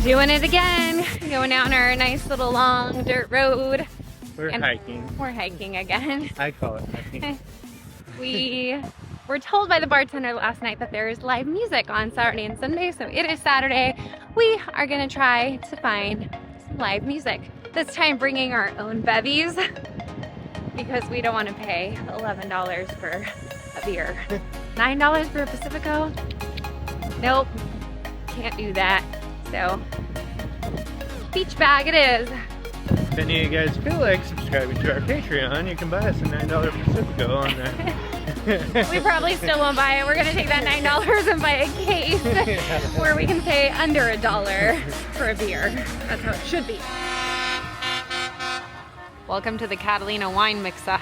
Doing it again. Going down our nice little long dirt road. We're hiking. We're hiking again. I call it hiking. We were told by the bartender last night that there is live music on Saturday and Sunday, so it is Saturday. We are gonna try to find some live music. This time bringing our own bevies because we don't want to pay $11 for a beer. $9 for a Pacifico? Nope, can't do that. So, beach bag it is. If any of you guys feel like subscribing to our Patreon, you can buy us a $9 Pacifico on there. We probably still won't buy it. We're gonna take that $9 and buy a case where we can pay under $1 for a beer. That's how it should be. Welcome to the Catalina wine mixer.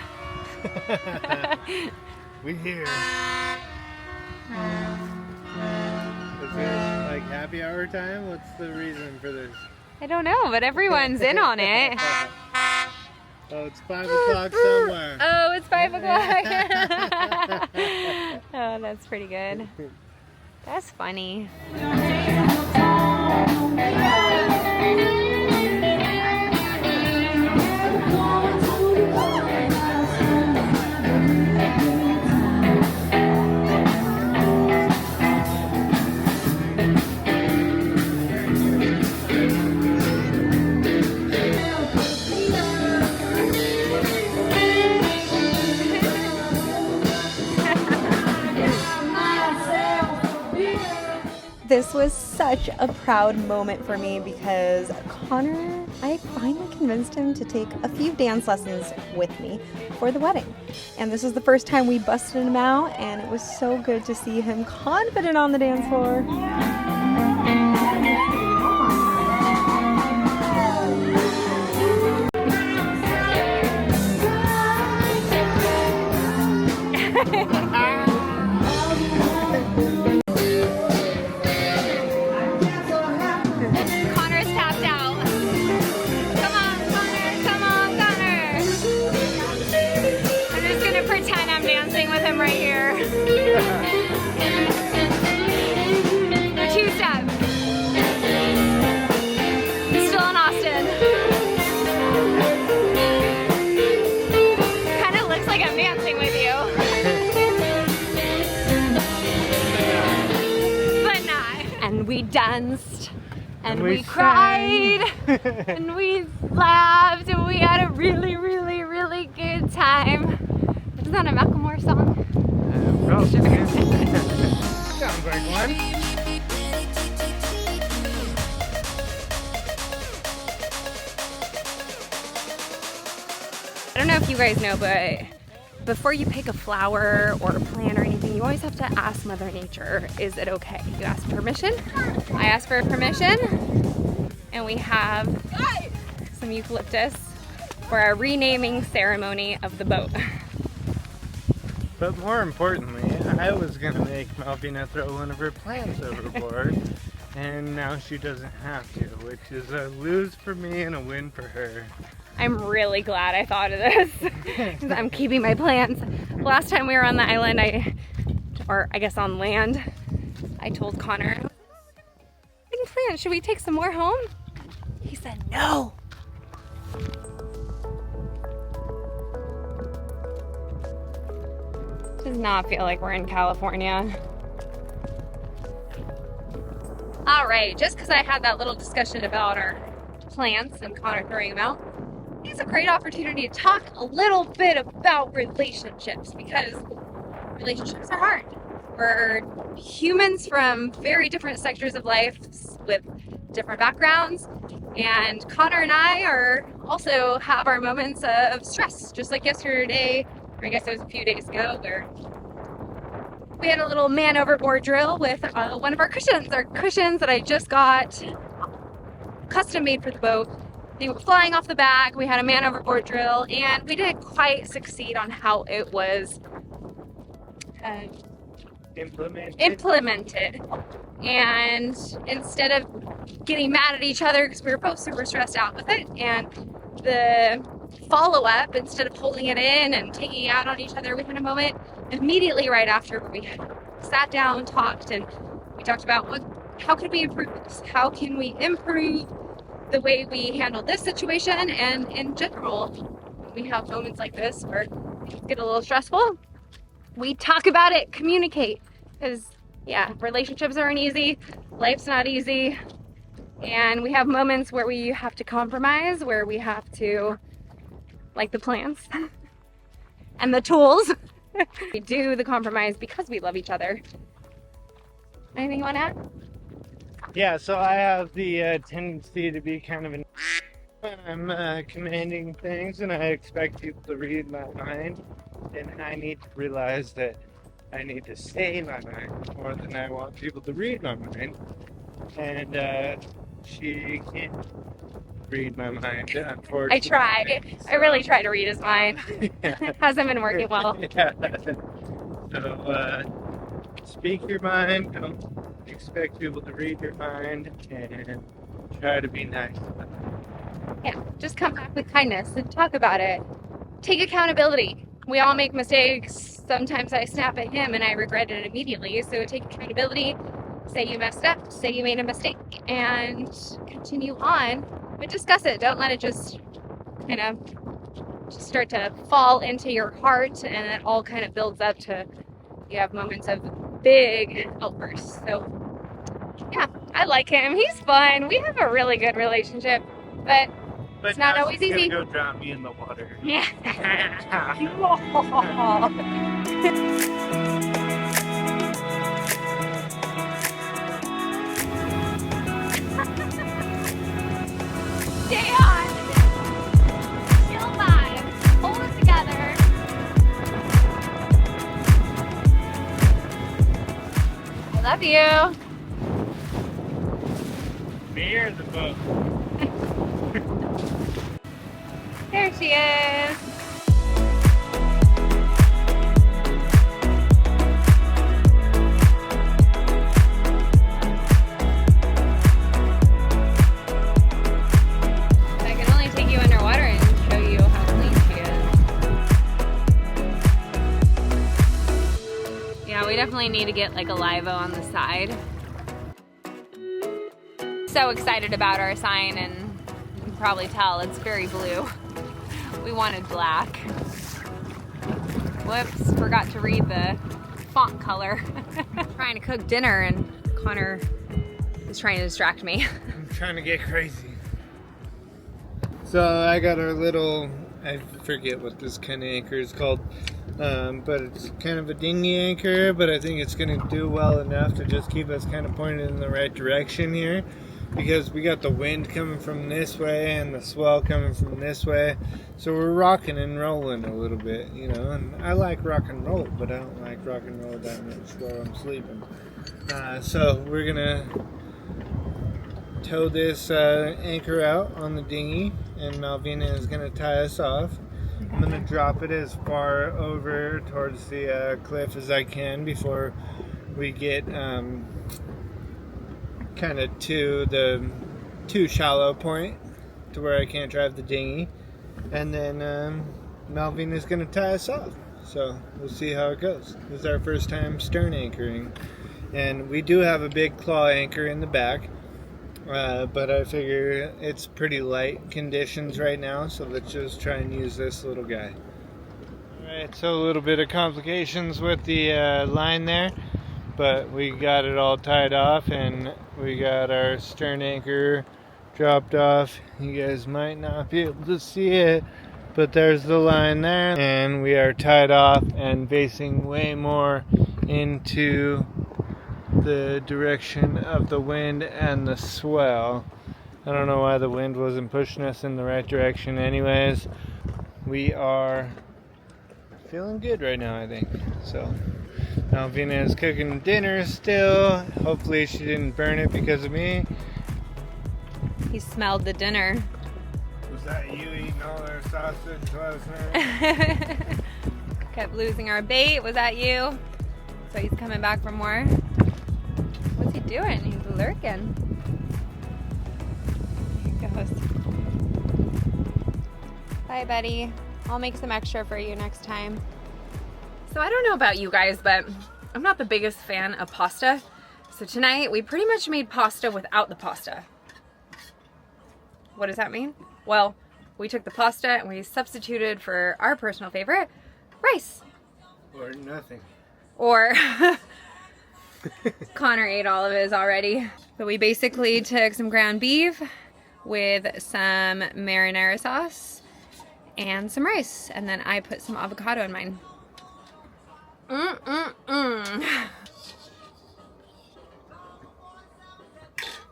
We here. Is it like happy hour time? What's the reason for this? I don't know, but everyone's in on it. Oh, it's 5 o'clock somewhere. Oh, it's 5 o'clock. Oh, that's pretty good. That's funny. This was such a proud moment for me because Connor, I finally convinced him to take a few dance lessons with me for the wedding. And this was the first time we busted him out, and it was so good to see him confident on the dance floor. Right here. Two-step. Still in Austin. Kind of looks like I'm dancing with you. But not. And we danced. And we cried. And we laughed. And we had a really, really, really good time. Isn't that a Macklemore song? Sure. Sounds like one. I don't know if you guys know, but before you pick a flower or a plant or anything, you always have to ask Mother Nature, is it okay? You ask permission. I asked for permission, and we have some eucalyptus for our renaming ceremony of the boat. But more importantly, I was going to make Malvina throw one of her plants overboard, and now she doesn't have to, which is a lose for me and a win for her. I'm really glad I thought of this, because I'm keeping my plants. Last time we were on the island, or I guess on land, I told Connor, plants, should we take some more home? He said no. Does not feel like we're in California. All right, just because I had that little discussion about our plants and Connor throwing them out, it's a great opportunity to talk a little bit about relationships, because relationships are hard. We're humans from very different sectors of life with different backgrounds, and Connor and I are also have our moments of stress, just like yesterday, or I guess it was a few days ago, where we had a little man overboard drill with one of our cushions that I just got custom made for the boat. They were flying off the back. We had a man overboard drill, and we didn't quite succeed on how it was implemented. And instead of getting mad at each other, because we were both super stressed out with it, and the follow-up, instead of holding it in and taking it out on each other, we had a moment immediately right after where we sat down, talked, and we talked about what how can we improve this? How can we improve the way we handle this situation? And in general, when we have moments like this where things get a little stressful, we talk about it, communicate. Because, yeah, relationships aren't easy, life's not easy, and we have moments where we have to compromise, where we have to, like the plants and the tools, we do the compromise because we love each other. Anything you want to add? Yeah, so I have the tendency to be kind of an when I'm commanding things, and I expect people to read my mind, and I need to realize that I need to say my mind more than I want people to read my mind. And she can't read my mind, unfortunately. I try. I really try to read his mind. Yeah. Hasn't been working well. Yeah. So, speak your mind, don't expect people to read your mind, and try to be nice. Yeah, just come back with kindness and talk about it. Take accountability. We all make mistakes. Sometimes I snap at him and I regret it immediately. So take accountability, say you messed up, say you made a mistake, and continue on. But discuss it. Don't let it just kind of just start to fall into your heart, and it all kind of builds up to you have moments of big outbursts. So yeah, I like him. He's fun. We have a really good relationship, but it's not now always she's easy. Gonna go drown me in the water. Yeah. Stay on. Chill vibe. Hold it together. I love you. Me or the boat? There she is. I can only take you underwater and show you how clean she is. Yeah, we definitely need to get like a Alivo on the side. So excited about our sign, and you can probably tell it's very blue. We wanted black. Whoops, forgot to read the font color. Trying to cook dinner and Connor is trying to distract me. I'm trying to get crazy. So I got our little, I forget what this kind of anchor is called, but it's kind of a dinghy anchor, but I think it's going to do well enough to just keep us kind of pointed in the right direction here, because we got the wind coming from this way and the swell coming from this way, so we're rocking and rolling a little bit, you know. And I like rock and roll, but I don't like rock and roll that much while I'm sleeping. So we're gonna tow this anchor out on the dinghy, and Malvina is gonna tie us off. I'm gonna drop it as far over towards the cliff as I can before we get kind of to the too shallow point to where I can't drive the dinghy, and then Malvina's gonna tie us off. So we'll see how it goes. This is our first time stern anchoring, and we do have a big claw anchor in the back, but I figure it's pretty light conditions right now, so let's just try and use this little guy. Alright, so a little bit of complications with the line there, but we got it all tied off, and we got our stern anchor dropped off. You guys might not be able to see it, but there's the line there, and we are tied off and facing way more into the direction of the wind and the swell. I don't know why the wind wasn't pushing us in the right direction anyways. We are feeling good right now, I think. So Malvina is cooking dinner still. Hopefully she didn't burn it because of me. He smelled the dinner. Was that you eating all our sausage last night? Kept losing our bait. Was that you? So he's coming back for more. What's he doing? He's lurking. Here he goes. Bye, buddy. I'll make some extra for you next time. So I don't know about you guys, but I'm not the biggest fan of pasta. So tonight we pretty much made pasta without the pasta. What does that mean? Well, we took the pasta and we substituted for our personal favorite, rice. Or nothing. Or Connor ate all of his already. So we basically took some ground beef with some marinara sauce and some rice. And then I put some avocado in mine.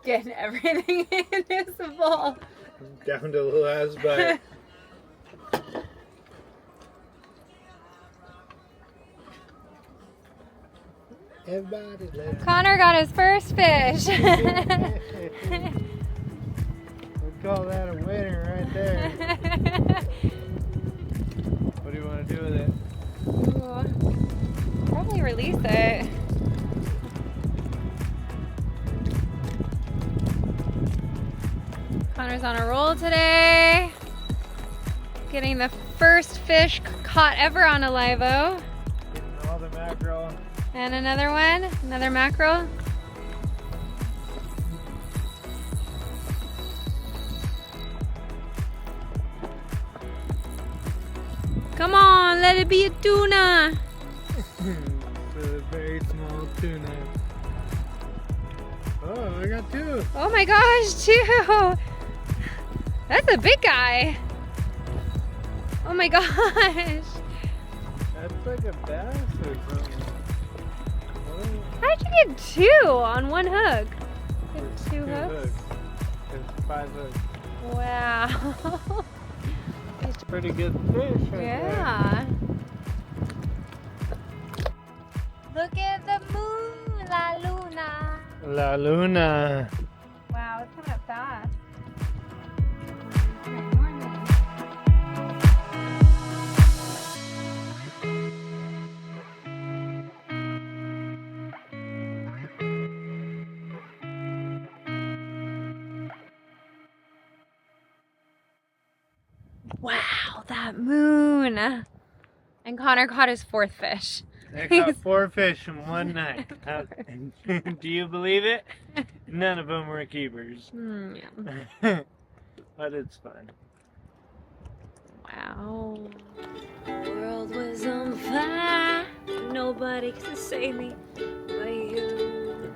Getting everything in this bowl. Down to the last bite. Everybody left. Connor got his first fish. We call that a winner right there. What do you want to do with it? Ooh, probably release it. Connor's on a roll today. Getting the first fish caught ever on Alivo. Getting all the mackerel. And another one, another mackerel. Come on, let it be a tuna. It's a very small tuna. Oh, I got two. Oh my gosh, two. That's a big guy. Oh my gosh. That's like a bass or something. How'd you get two on one hook? Two hooks? There's 5 hooks. Wow. That's a pretty good fish right Yeah. Look at the moon, La Luna. there. La Luna. Wow, it's coming up fast. Wow, that moon. And Connor caught his 4th fish. I caught 4 fish in one night. Do you believe it? None of them were keepers. Yeah. But it's fun. Wow. The world was on fire. Nobody could save me but you.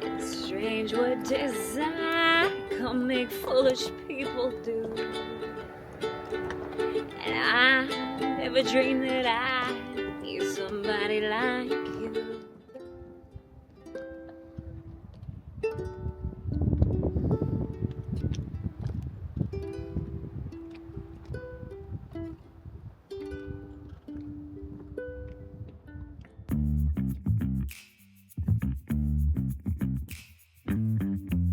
It's strange what desire can make foolish people do. And I never dreamed that I'd need somebody like you.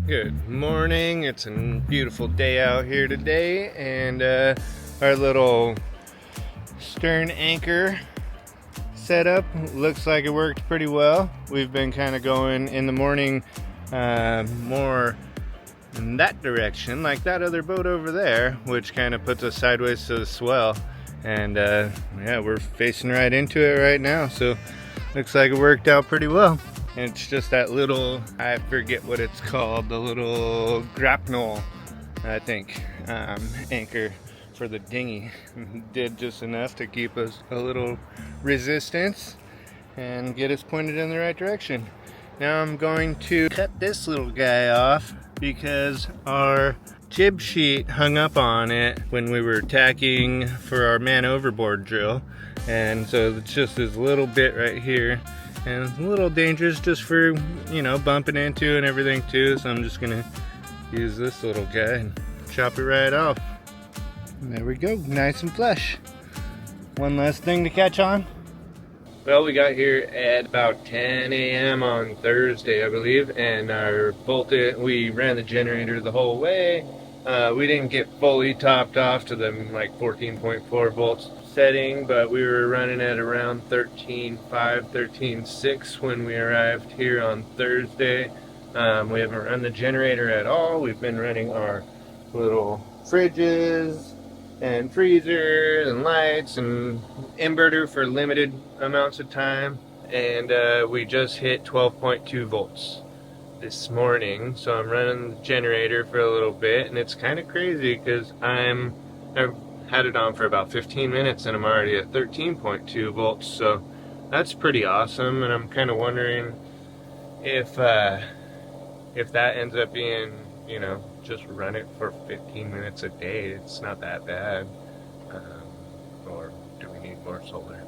Good morning. It's a beautiful day out here today, and our little stern anchor setup looks like it worked pretty well. We've been kind of going in the morning more in that direction, like that other boat over there, which kind of puts us sideways to the swell, and yeah, we're facing right into it right now, so looks like it worked out pretty well. And it's just that little, I forget what it's called, the little grapnel, I think, anchor for the dinghy. Did just enough to keep us a little resistance and get us pointed in the right direction. Now I'm going to cut this little guy off because our jib sheet hung up on it when we were tacking for our man overboard drill. And so it's just this little bit right here. And it's a little dangerous just for, you know, bumping into and everything too. So I'm just gonna use this little guy and chop it right off. And there we go, nice and flush. One last thing to catch on. Well, we got here at about 10 a.m. on Thursday, I believe, and we ran the generator the whole way. We didn't get fully topped off to the like 14.4 volts setting, but we were running at around 13.5, 13.6 when we arrived here on Thursday. We haven't run the generator at all. We've been running our little fridges and freezers and lights and inverter for limited amounts of time. and we just hit 12.2 volts this morning, so I'm running the generator for a little bit, and it's kind of crazy because I've had it on for about 15 minutes and I'm already at 13.2 volts, so that's pretty awesome. And I'm kind of wondering if that ends up being, you know, just run it for 15 minutes a day, it's not that bad. Or do we need more solar?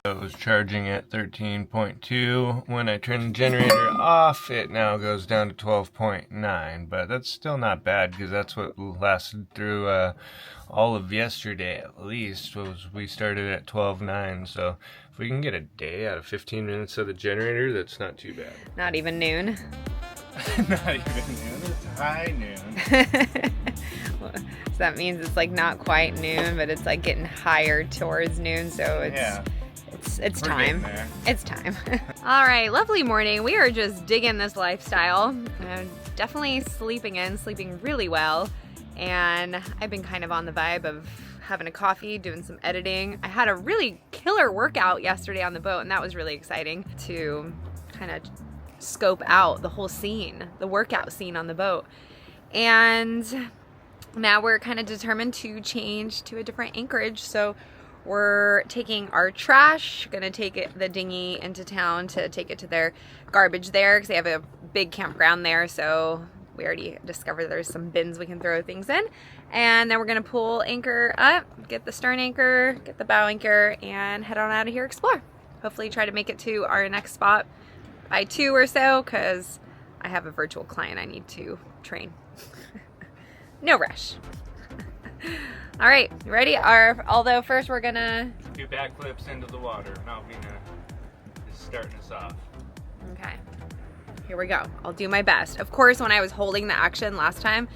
So it was charging at 13.2. When I turn the generator off, it now goes down to 12.9. But that's still not bad because that's what lasted through all of yesterday at least. We started at 12.9. So if we can get a day out of 15 minutes of the generator, that's not too bad. Not even noon. Not even noon. It's high noon. So that means it's like not quite noon, but it's like getting higher towards noon. So it's time. It's time. All right, lovely morning. We are just digging this lifestyle. Definitely sleeping really well. And I've been kind of on the vibe of having a coffee, doing some editing. I had a really killer workout yesterday on the boat, and that was really exciting to kind of scope out the whole scene, the workout scene on the boat. And now we're kind of determined to change to a different anchorage. So we're taking our trash, gonna take the dinghy into town to take it to their garbage there because they have a big campground there. So we already discovered there's some bins we can throw things in. And then we're gonna pull anchor up, get the stern anchor, get the bow anchor, and head on out of here, explore. Hopefully try to make it to our next spot by 2 or so, because I have a virtual client I need to train. No rush. All right, you ready? Although first we're gonna do backflips into the water. Malvina is starting us off. Okay, here we go. I'll do my best. Of course, when I was holding the action last time,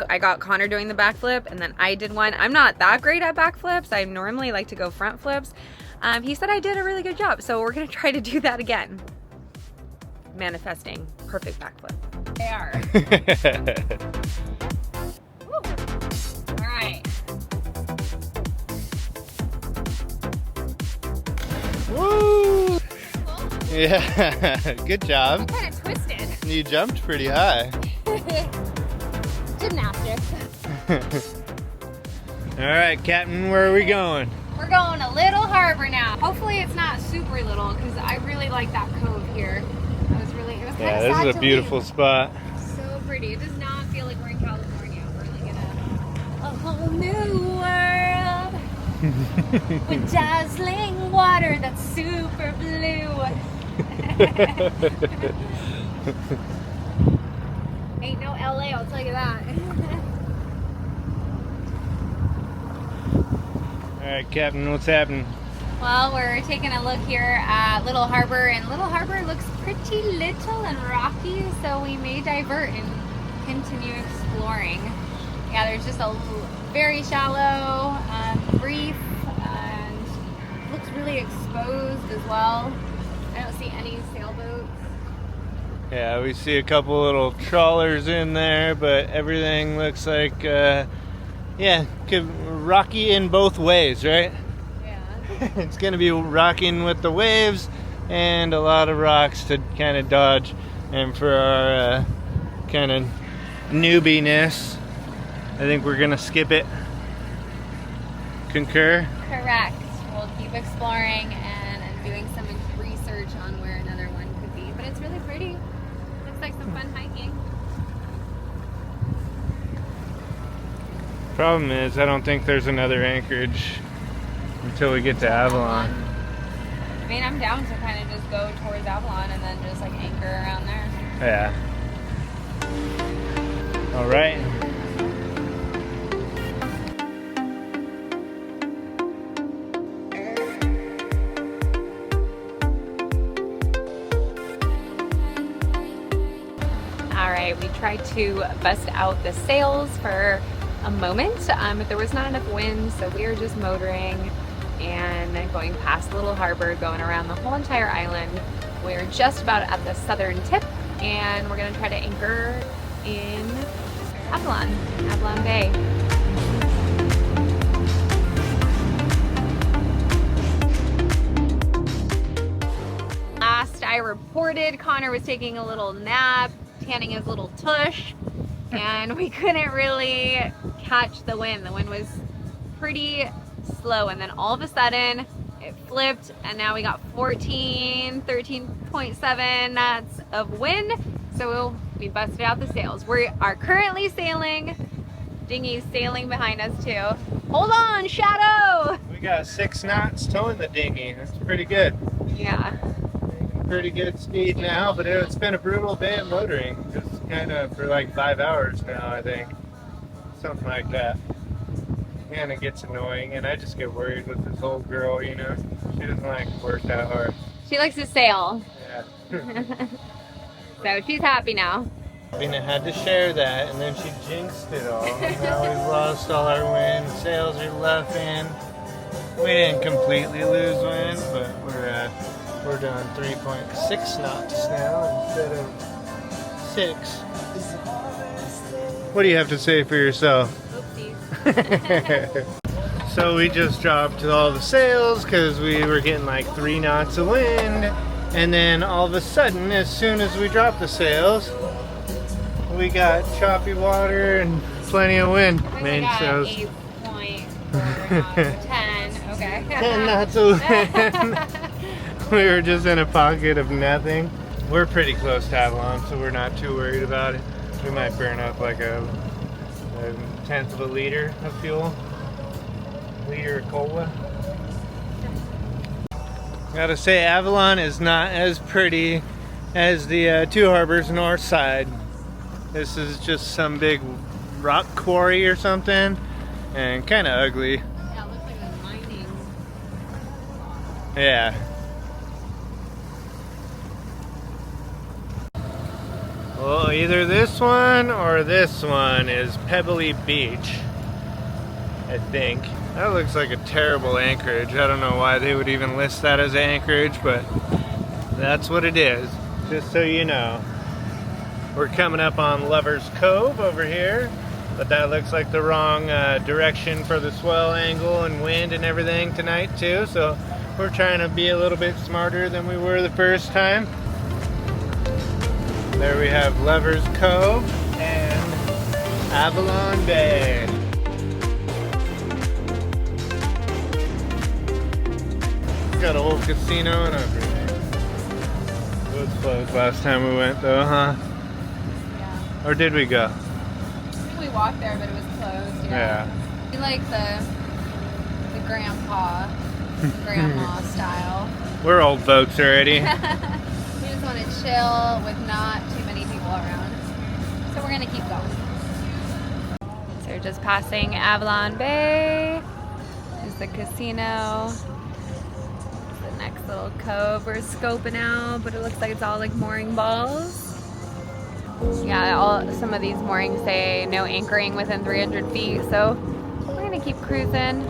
I got Connor doing the backflip, and then I did one. I'm not that great at backflips. I normally like to go front flips. He said I did a really good job, so we're gonna try to do that again. Manifesting perfect backflip. They are. All right. Woo! Cool. Yeah, good job. Kind of twisted. You jumped pretty high. Gymnastics. All right, Captain, where are we going? We're going to Little Harbor now. Hopefully it's not super little because I really like that cove here. It was kind of sad this is a to beautiful leave. spot. So pretty. It does not feel like we're in California. We're like in a whole new world with dazzling water that's super blue. Ain't no LA, I'll tell you that. All right, Captain, what's happening? Well, we're taking a look here at Little Harbor, and Little Harbor looks pretty little and rocky, so we may divert and continue exploring. Yeah, there's just a very shallow reef, and looks really exposed as well. I don't see any sailboats. Yeah, we see a couple little trawlers in there, but everything looks like, rocky in both ways, right? Yeah. It's going to be rocking with the waves and a lot of rocks to kind of dodge. And for our kind of newbiness, I think we're going to skip it. Concur? Correct. We'll keep exploring and doing some research on where another one could be. But it's really pretty. Looks like some fun hiking. Problem is, I don't think there's another anchorage until we get to Avalon. I mean, I'm down to kind of just go towards Avalon and then just like anchor around there. Yeah. All right. All right, we tried to bust out the sails for a moment, but there was not enough wind, so we were just motoring and going past Little Harbor, going around the whole entire island. We're just about at the southern tip, and we're gonna try to anchor in Avalon Bay. reported Connor was taking a little nap, tanning his little tush, and we couldn't really catch the wind. The wind was pretty slow, and then all of a sudden it flipped, and now we got 13.7 knots of wind, so we busted out the sails. We are currently sailing. Dinghy's sailing behind us too. Hold on, Shadow! We got 6 knots towing the dinghy. That's pretty good. Yeah. Pretty good speed now, but it's been a brutal day of motoring. Just kind of for like 5 hours now, I think. Something like that. And it gets annoying, and I just get worried with this old girl, you know. She doesn't like to work that hard. She likes to sail. Yeah. So she's happy now. Catalina had to share that, and then she jinxed it all. Now we've lost all our wind. Sails are luffing. We didn't completely lose wind, but we're doing 3.6 knots now instead of 6. What do you have to say for yourself? Oopsies. So we just dropped all the sails because we were getting like 3 knots of wind, and then all of a sudden, as soon as we dropped the sails, we got choppy water and plenty of wind. Main sails. 8.4 10. Okay. 10 knots of wind. We were just in a pocket of nothing. We're pretty close to Avalon, so we're not too worried about it. We might burn up like a 1/10 of a liter of fuel. Liter of cola. Gotta say, Avalon is not as pretty as the Two Harbors north side. This is just some big rock quarry or something, and kind of ugly. Yeah, it looks like a mining. Yeah. Well, either this one or this one is Pebbly Beach, I think. That looks like a terrible anchorage. I don't know why they would even list that as anchorage, but that's what it is, just so you know. We're coming up on Lover's Cove over here, but that looks like the wrong direction for the swell angle and wind and everything tonight too, so we're trying to be a little bit smarter than we were the first time. There we have Lover's Cove and Avalon Bay. Got a whole casino and everything. It was closed last time we went though, huh? Yeah. Or did we go? I think we walked there, but it was closed. Yeah. We like the grandma style. We're old folks already. We just want to chill with not too many people around. So we're gonna keep going. So we're just passing Avalon Bay. There's the casino. The next little cove we're scoping out, but it looks like it's all like mooring balls. Yeah, some of these moorings say no anchoring within 300 feet, so we're gonna keep cruising.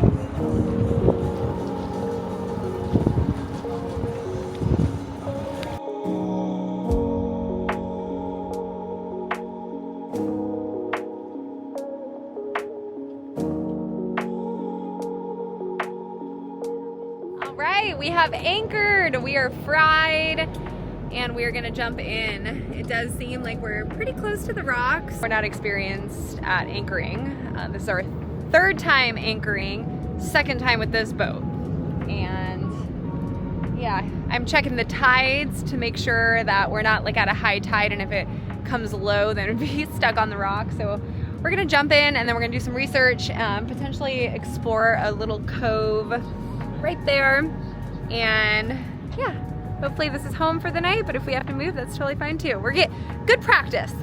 All right, we have anchored. We are fried. And we're gonna jump in. It does seem like we're pretty close to the rocks. We're not experienced at anchoring. This is our 3rd time anchoring, 2nd time with this boat. And yeah, I'm checking the tides to make sure that we're not like at a high tide, and if it comes low, then we'd be stuck on the rock. So we're gonna jump in, and then we're gonna do some research, potentially explore a little cove right there. And yeah. Hopefully this is home for the night, but if we have to move, that's totally fine too. We're getting good practice.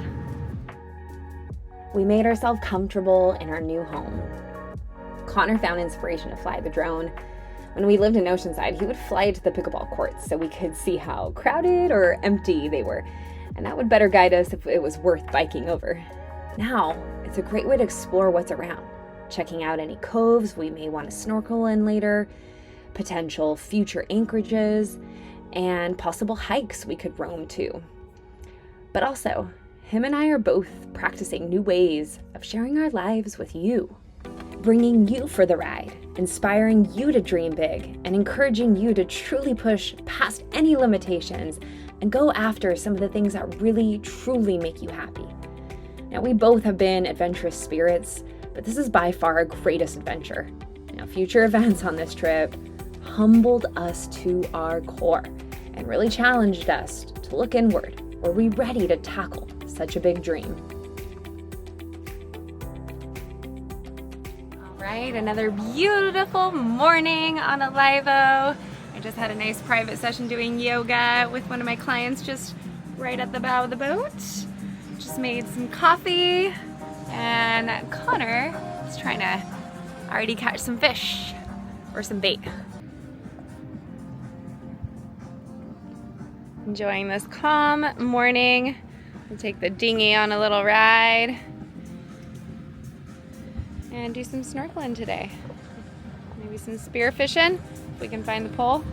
We made ourselves comfortable in our new home. Connor found inspiration to fly the drone. When we lived in Oceanside, he would fly to the pickleball courts so we could see how crowded or empty they were, and that would better guide us if it was worth biking over. Now, it's a great way to explore what's around, checking out any coves we may want to snorkel in later, potential future anchorages, and possible hikes we could roam to. But also, him and I are both practicing new ways of sharing our lives with you, bringing you for the ride, inspiring you to dream big, and encouraging you to truly push past any limitations and go after some of the things that really, truly make you happy. Now, we both have been adventurous spirits, but this is by far our greatest adventure. Now, future events on this trip humbled us to our core and really challenged us to look inward. Were we ready to tackle such a big dream? All right, another beautiful morning on Alivo. I just had a nice private session doing yoga with one of my clients just right at the bow of the boat. Just made some coffee, and Connor is trying to already catch some fish or some bait. Enjoying this calm morning. We'll take the dinghy on a little ride and do some snorkeling today. Maybe some spear fishing if we can find the pole.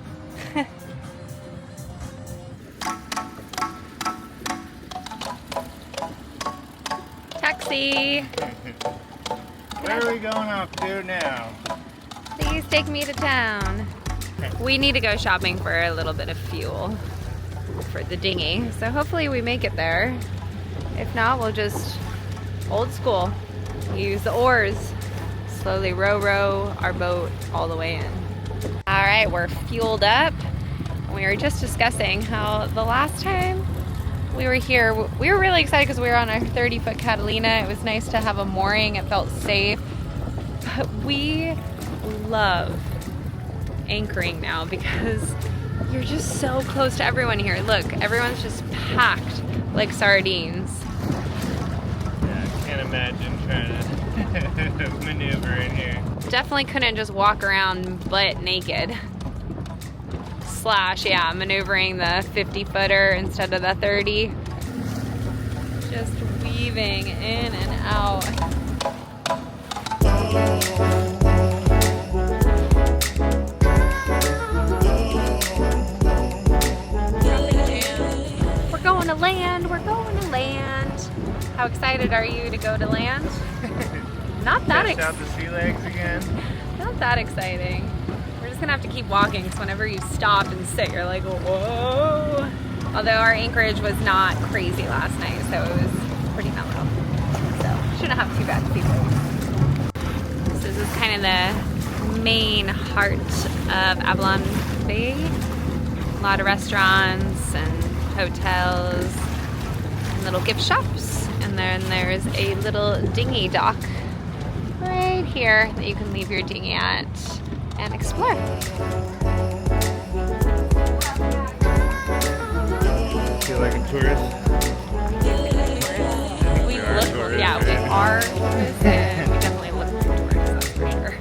Taxi! Where are we going off to now? Please take me to town. We need to go shopping for a little bit of fuel for the dinghy, so hopefully we make it there. If not, we'll just old school, use the oars, slowly row our boat all the way in. All right, we're fueled up. We were just discussing how the last time we were here, we were really excited because we were on our 30-foot Catalina. It was nice to have a mooring, it felt safe, but we love anchoring now because you're just so close to everyone here. Look, everyone's just packed like sardines. Yeah, I can't imagine trying to maneuver in here. Definitely couldn't just walk around butt naked. Slash, yeah, maneuvering the 50-footer instead of the 30. Just weaving in and out. We're going to land. How excited are you to go to land? Not that Test out the sea legs again. Not that exciting. We're just gonna have to keep walking because whenever you stop and sit, you're like, whoa. Although our anchorage was not crazy last night, so it was pretty mellow. So shouldn't have too bad people. This is kind of the main heart of Avalon Bay. A lot of restaurants and hotels and little gift shops. And then there's a little dinghy dock right here that you can leave your dinghy at and explore. Feel like a tourist? We are tourists, and we definitely look like tourists, that's for sure.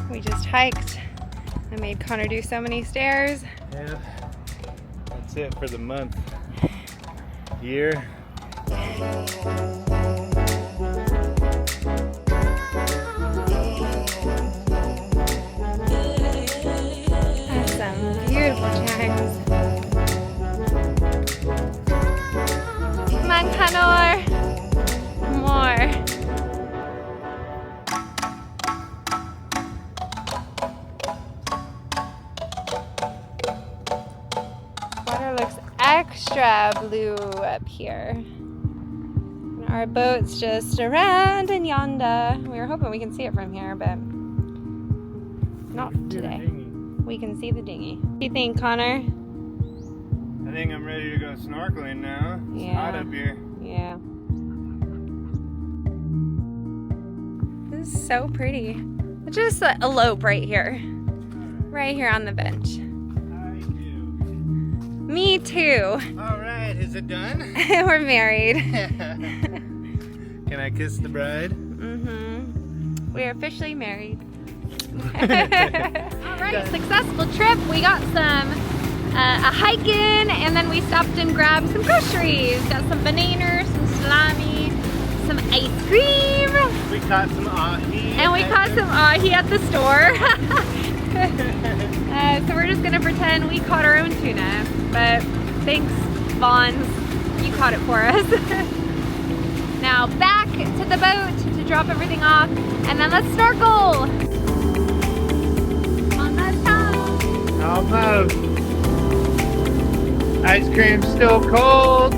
We just hiked. I made Connor do so many stairs. Yeah, that's it for the month. Year. That's some beautiful times. Come on, Connor. More. Water looks extra blue up here. And our boat's just around and yonder. We were hoping we can see it from here, but not today. We can see the dinghy. What do you think, Connor? I think I'm ready to go snorkeling now. It's hot up here. Yeah. This is so pretty. Let's just elope right here. Right here on the bench. I do. Me too. Alright, is it done? We're married. Can I kiss the bride? Mm-hmm. We are officially married. Alright, successful trip. We got some a hike in, and then we stopped and grabbed some groceries. Got some bananas, some salami, some ice cream. We caught some ahi. And we caught some ahi at the store. So we're just gonna pretend we caught our own tuna, but thanks, Vons, you caught it for us. Now back to the boat to drop everything off, and then let's snorkel. On that time. Almost. Ice cream's still cold.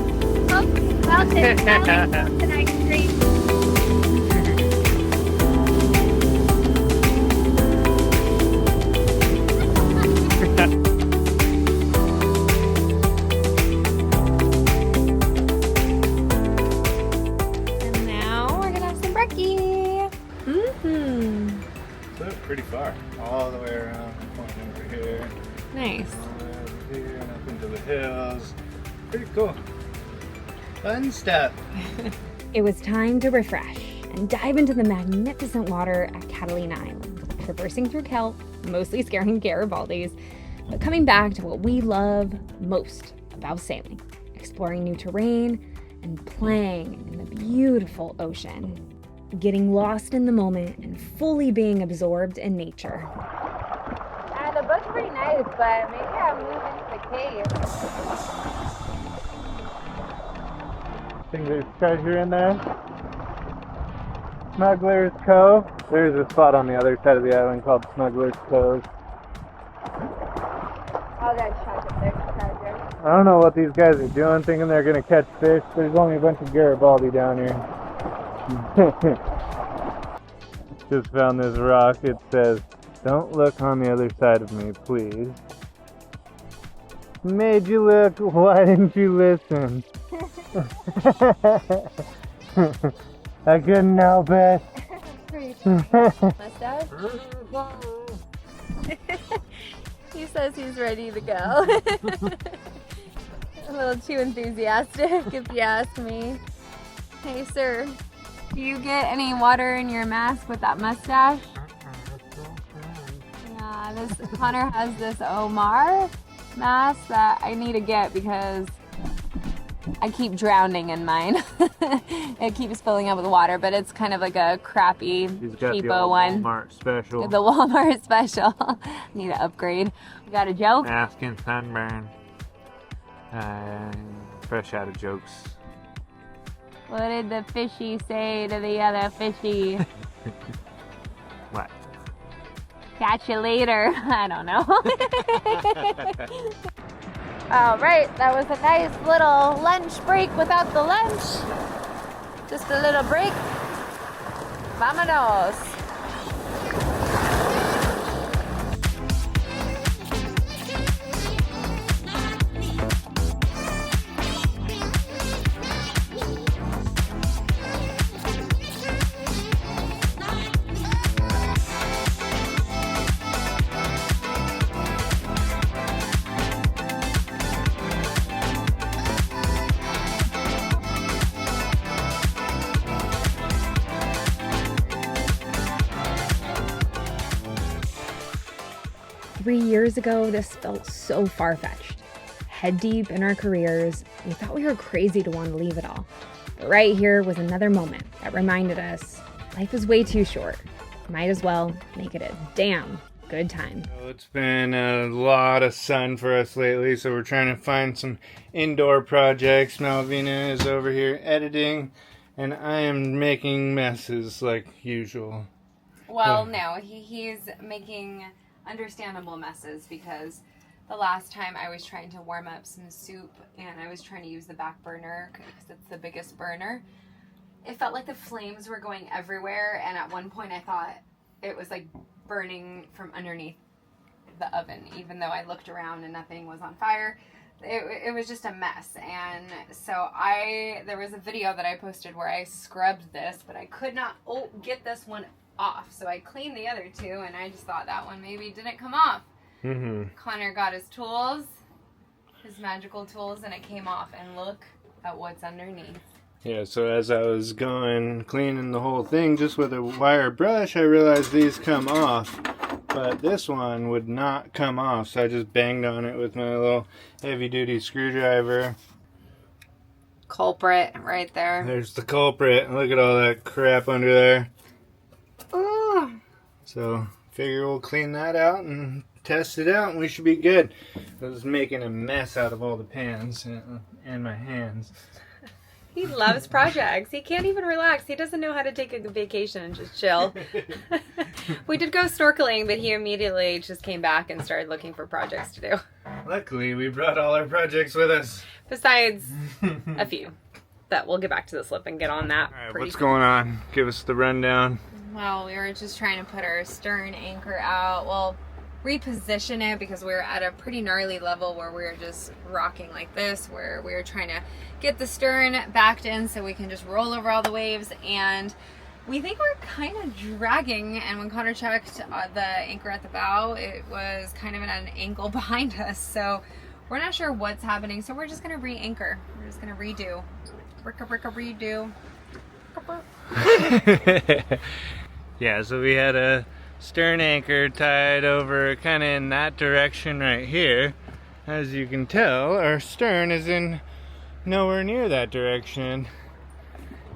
Oh, melted ice cream. And now we're gonna have some brekkie. So pretty far. All the way around, point over here. Nice. All the way over here and up into the hills. Pretty cool. Fun stuff. It was time to refresh and dive into the magnificent water at Catalina Island, traversing through kelp, mostly scaring Garibaldis, but coming back to what we love most about sailing, exploring new terrain and playing in the beautiful ocean, getting lost in the moment and fully being absorbed in nature. The boat's pretty nice, but maybe I'll move into the cave. Think there's treasure in there? Smuggler's Cove. There's a spot on the other side of the island called Smuggler's Cove. I'll go check if there's treasure. I don't know what these guys are doing, thinking they're gonna catch fish. There's only a bunch of Garibaldi down here. Just found this rock. It says, "Don't look on the other side of me, please." Made you look. Why didn't you listen? I couldn't help it. Pretty mustache. He says he's ready to go. A little too enthusiastic, if you ask me. Hey, sir, do you get any water in your mask with that mustache? Yeah, Connor has this Omar mask that I need to get because I keep drowning in mine. It keeps filling up with water, but it's kind of like a crappy, He's got the cheapo old one. Walmart special. The Walmart special. Need to upgrade. We got a joke? Asking sunburn. Fresh out of jokes. What did the fishy say to the other fishy? What? Catch you later. I don't know. All right, that was a nice little lunch break without the lunch. Just a little break. Vámonos. 3 years ago, this felt so far-fetched. Head deep in our careers, we thought we were crazy to want to leave it all. But right here was another moment that reminded us life is way too short. Might as well make it a damn good time. It's been a lot of sun for us lately, so we're trying to find some indoor projects. Malvina is over here editing, and I am making messes like usual. Well, no, he's making understandable messes because the last time I was trying to warm up some soup and I was trying to use the back burner because it's the biggest burner. It felt like the flames were going everywhere, and at one point I thought it was like burning from underneath the oven, even though I looked around and nothing was on fire. It was just a mess. And so there was a video that I posted where I scrubbed this, but I could not get this one off. So I cleaned the other two, and I just thought that one maybe didn't come off. Connor got his tools, his magical tools, and it came off. And look at what's underneath. Yeah, so as I was going cleaning the whole thing just with a wire brush, I realized these come off, but this one would not come off, so I just banged on it with my little heavy-duty screwdriver. Culprit right there. There's the culprit. Look at all that crap under there. Ooh. So Figure we'll clean that out and test it out and we should be good. I was making a mess out of all the pans and my hands. He loves projects. He can't even relax. He doesn't know how to take a vacation and just chill. We did go snorkeling, but he immediately just came back and started looking for projects to do. Luckily, we brought all our projects with us. Besides a few. That we'll get back to the slip and get on that. All right, what's going on? Give us the rundown. Well, we were just trying to put our stern anchor out. Well, reposition it because we were at a pretty gnarly level where we were just rocking like this, where we were trying to get the stern backed in so we can just roll over all the waves. And we think we're kind of dragging, and when Connor checked the anchor at the bow, it was kind of at an angle behind us. So we're not sure what's happening, so we're just going to re-anchor. We're just going to redo. Redo. Yeah, so we had a stern anchor tied over kind of in that direction right here. As you can tell, our stern is in nowhere near that direction.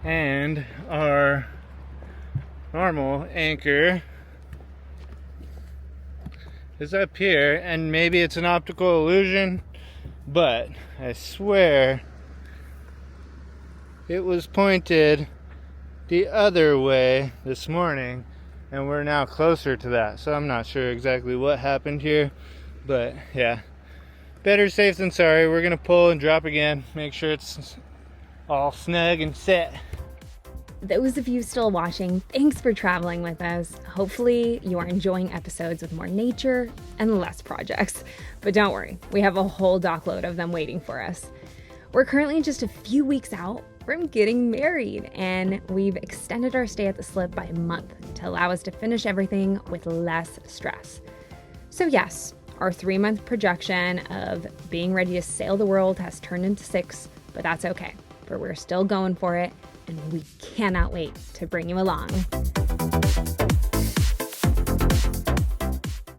And our normal anchor is up here, and maybe it's an optical illusion, but I swear it was pointed the other way this morning, and we're now closer to that, so I'm not sure exactly what happened here, but yeah, better safe than sorry. We're gonna pull and drop again, make sure it's all snug and set. Those of you still watching, thanks for traveling with us. Hopefully you are enjoying episodes with more nature and less projects, but don't worry, we have a whole dockload of them waiting for us. We're currently just a few weeks out from getting married, and we've extended our stay at the slip by a month to allow us to finish everything with less stress. So yes, our 3-month projection of being ready to sail the world has turned into 6, but that's okay, for we're still going for it, and we cannot wait to bring you along.